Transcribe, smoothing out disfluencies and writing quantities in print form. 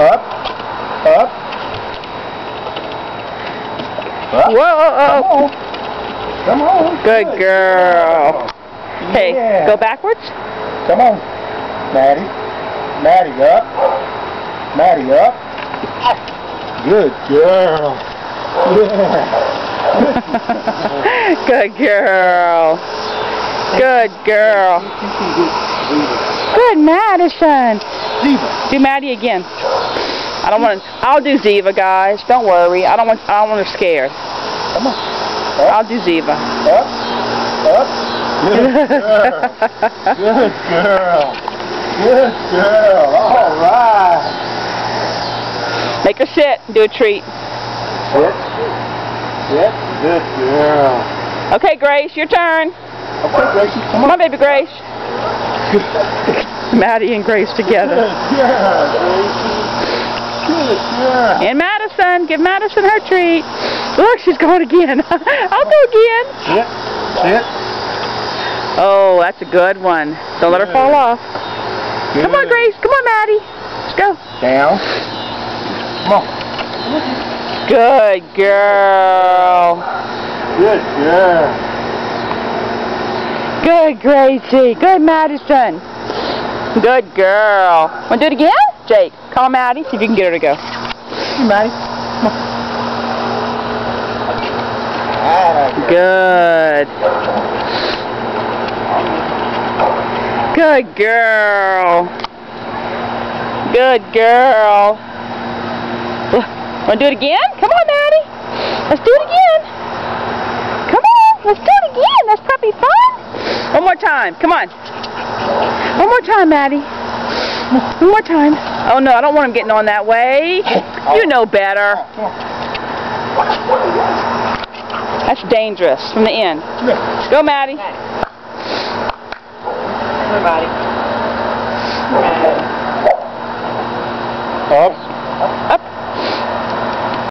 Up. Up. Up. Whoa. Come on. Good girl. Hey, Yeah. go backwards. Come on. Maddie. Maddie up. Maddie up. Good girl. Yeah. Good girl. Good girl. Good Madison. Ziva. Do Maddie again. I don't want to. I'll do Ziva, guys. Don't worry. I don't want her scared. Come on. Up. I'll do Ziva. Up. Up. Good girl. Good girl. Good girl. All right. Make her sit and do a treat. Sit. Sit. Good girl. Okay, Grace, your turn. Okay, Gracie. Come on, baby Grace. Maddie and Grace together. Good girl, Gracie. Good girl. And Madison. Give Madison her treat. Look, she's going again. I'll go again. Sit. Sit. Oh, that's a good one. Don't let her fall off. Good. Come on, Grace. Come on, Maddie. Let's go. Down. Come on. Good girl. Good girl. Good Gracie. Good Madison. Good girl. Want to do it again? Jake, call Maddie. See if you can get her to go. Hey, Maddie. Come on. Good. Good girl. Good girl. Want to do it again? Come on, Maddie. Let's do it again. Come on. Let's do it again. That's probably fun. One more time. Come on. One more time, Maddie. One more time. Oh, no. I don't want him getting on that way. You know better. That's dangerous from the end. Go, Maddie. Up.